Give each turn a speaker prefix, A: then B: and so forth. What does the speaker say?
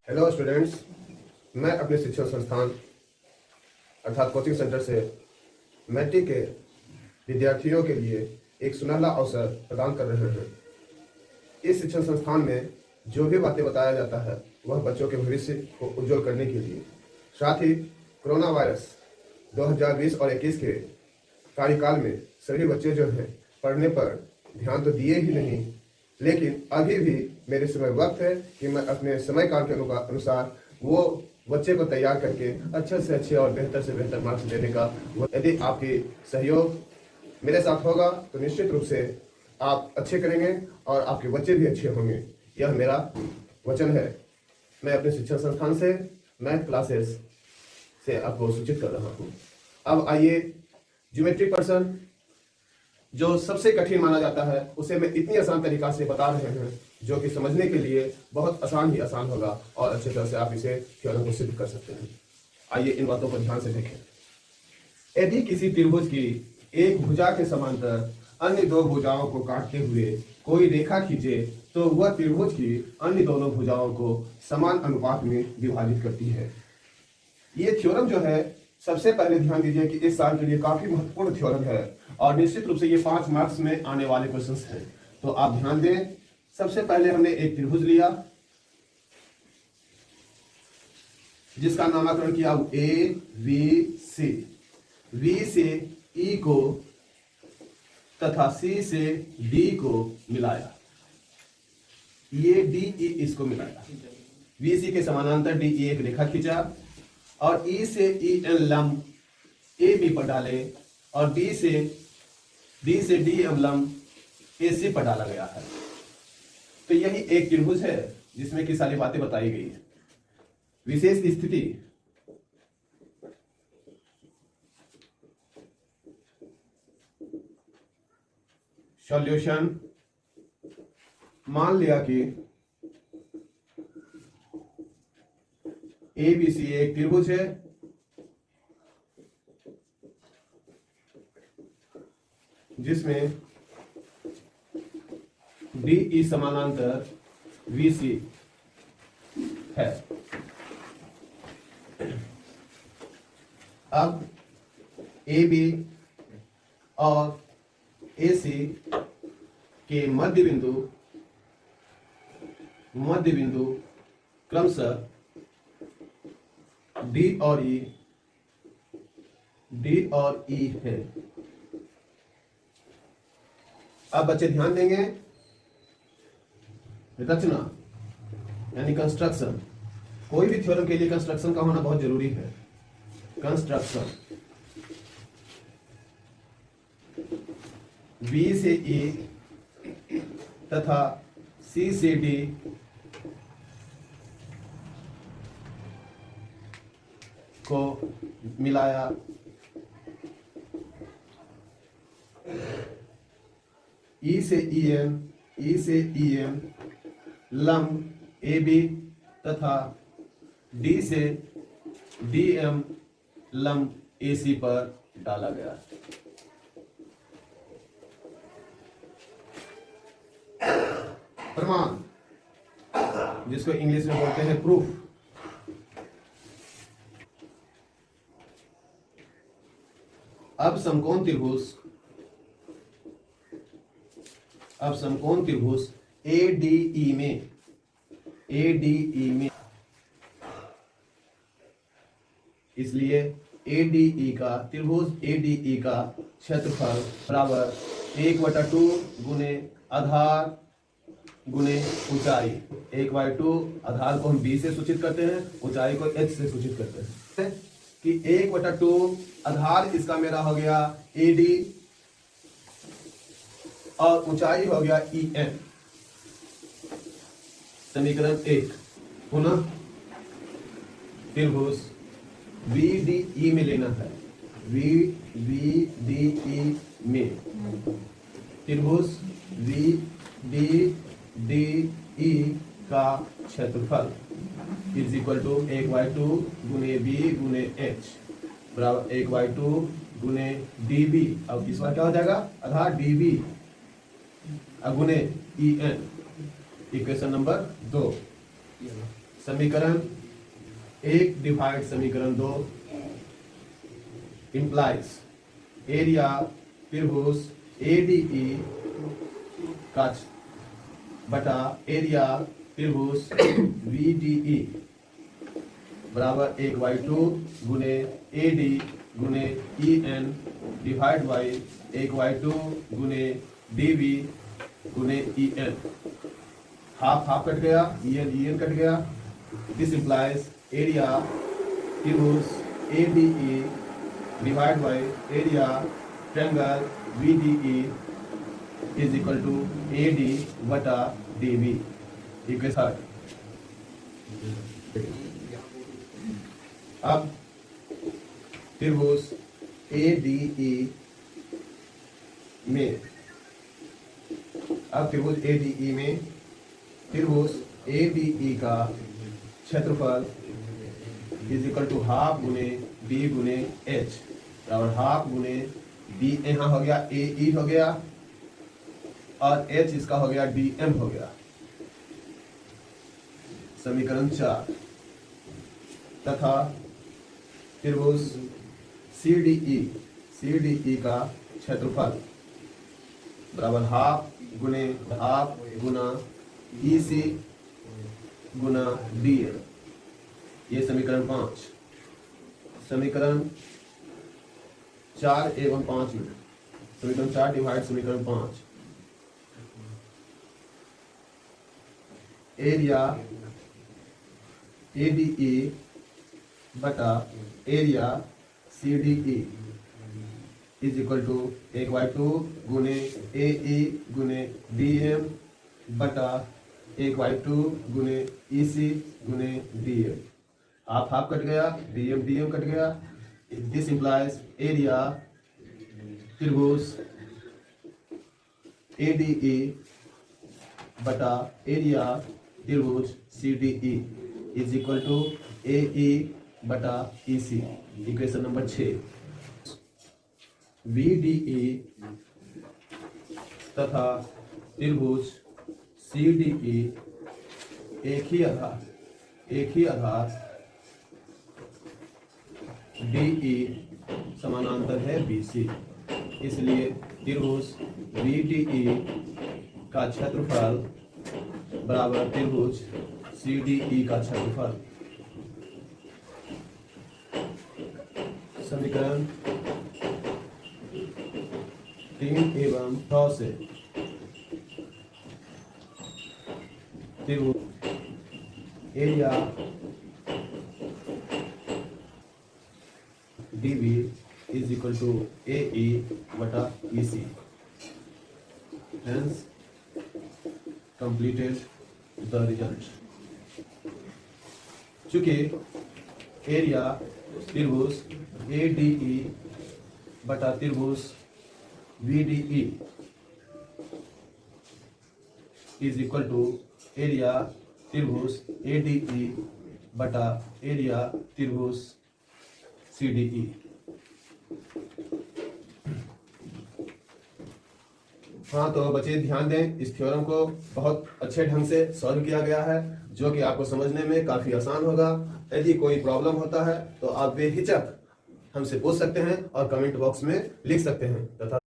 A: Hello students, मैं अपने शिक्षण संस्थान अर्थात कोचिंग सेंटर से मैट्रिक के विद्यार्थियों के लिए एक सुनहरा अवसर प्रदान कर रहे हैं। इस शिक्षण संस्थान में जो भी बातें बताया जाता है वह बच्चों के भविष्य को उज्जवल करने के लिए, साथ ही कोरोना वायरस 2020 और 21 के कार्यकाल में सभी बच्चे जो हैं पढ़ने पर ध्यान तो दिए ही नहीं, लेकिन अभी भी मेरे समय वक्त है कि मैं अपने समय काल के अनुसार वो बच्चे को तैयार करके अच्छे से अच्छे और बेहतर से बेहतर मार्क्स देने का, यदि आपकी सहयोग मेरे साथ होगा तो निश्चित रूप से आप अच्छे करेंगे और आपके बच्चे भी अच्छे होंगे। यह मेरा वचन है। मैं अपने शिक्षण संस्थान से मैथ क्लासेस से आपको सूचित कर रहा हूँ। अब आइए, ज्योमेट्रिक पर्सन जो सबसे कठिन माना जाता है उसे मैं इतनी आसान तरीका से बता रहे हैं जो कि समझने के लिए बहुत आसान ही आसान होगा और अच्छी तरह से आप इसे थ्योरम को सिद्ध कर सकते हैं। आइए इन बातों को ध्यान से देखें। यदि किसी त्रिभुज की एक भुजा के समांतर अन्य दो भुजाओं को काटते हुए कोई रेखा खींचे तो वह त्रिभुज की अन्य दोनों भुजाओं को समान अनुपात में विभाजित करती है। ये थ्योरम जो है, सबसे पहले ध्यान दीजिए कि इस साल के लिए काफी महत्वपूर्ण थ्योरम है और निश्चित रूप से ये 5 मार्क्स में आने वाले क्वेश्चंस हैं, तो आप ध्यान दें। सबसे पहले हमने एक त्रिभुज लिया जिसका नामकरण किया ए बी सी, वी से ई को तथा सी से डी को मिलाया, ये डी ई इसको मिलाया, वी सी के समानांतर डी ई एक रेखा खींचा और ई से ई एन लंब ए बी पर डाले और डी से डी एम लंब ए सी पर डाला गया है। तो यही एक त्रिभुज है जिसमें की सारी बातें बताई गई है। विशेष स्थिति, सॉल्यूशन, मान लिया कि ए बी सी एक त्रिभुज है जिसमें डी ई समानांतर वी सी है। अब ए बी और ए सी के मध्य बिंदु क्रमशः डी और ई है। अब बच्चे ध्यान देंगे, रचना यानी कंस्ट्रक्शन, कोई भी थ्योरम के लिए कंस्ट्रक्शन का होना बहुत जरूरी है। कंस्ट्रक्शन, बी से ई तथा सी से डी को मिलाया, ई से ई एम लंब ए बी तथा डी से डी एम लंब ए सी पर डाला गया। प्रमाण, जिसको इंग्लिश में बोलते हैं प्रूफ। अब समकोण त्रिभुज एडीई में इसलिए एडीई का त्रिभुज एडीई का क्षेत्रफल बराबर 1/2 गुने आधार गुने ऊंचाई। 1/2 आधार को हम b से सूचित करते हैं, ऊंचाई को h से सूचित करते हैं कि 1/2 आधार इसका मेरा हो गया AD और ऊंचाई हो गया EN। समीकरण 1 पुनः त्रिभुज VDE में लेना है। VDE में त्रिभुज VDE का क्षेत्रफल इज इक्वल टू 1/2 गुने b गुने h बराबर 1/2 गुने db। अब इस बार क्या हो जाएगा, आधार db गुने en। Equation number 2। समीकरण 1 डिवाइड समीकरण 2 इंप्लाइज एरिया त्रिभुज ADE का बटा एरिया त्रिभुज VDE बराबर 1/2 गुने AD गुने EN डिवाइड बाई 1/2 गुने DV गुने EN। हाफ हाफ कट गया, EN कट गया। दिस इंप्लाइज एरिया त्रिभुज ADE divide by area triangle VDE is equal to AD बटा DV। इक्वेशन अब त्रिभुज ADE में त्रिभुज ADE का क्षेत्रफल इज इक्वल टू हाफ गुने B गुने H और हाफ गुने B यहाँ हो गया AE हो गया और H इसका हो गया DM हो गया। समीकरण 4 तथा त्रिभुज CDE का क्षेत्रफल बराबर हाफ गुना EC गुना DM। ये समीकरण 5। समीकरण 4 एवं 5 में समीकरण 4 डिवाइड समीकरण 5 एरिया ADE बटा area CDE is equal to 1/2 गुने AE गुने DM बटा 1/2 गुने EC गुने DM। हाफ हाफ कट गया, DM कट गया। दिस इंप्लाइज एरिया त्रिभुज ADE बटा एरिया त्रिभुज CDE is equal to AE बटा EC। इक्वेशन नंबर 6 VDE तथा त्रिभुज CDE एक ही आधार DE समानांतर है BC। इसलिए त्रिभुज VDE का क्षेत्रफल बराबर त्रिभुज CDE का क्षेत्रफल। समीकरण 3 एवं 6 से त्रिभुज area DV is equal to AE बटा EC। Hence completed the result। चूंकि एरिया त्रिभुज ADE बटा त्रिभुज VDE is equal to area त्रिभुज ADE बटा एरिया त्रिभुज CDE। हाँ तो बच्चे ध्यान दें, इस थ्योरम को बहुत अच्छे ढंग से सॉल्व किया गया है जो कि आपको समझने में काफी आसान होगा। यदि कोई प्रॉब्लम होता है तो आप बेहिचक हमसे पूछ सकते हैं और कमेंट बॉक्स में लिख सकते हैं तथा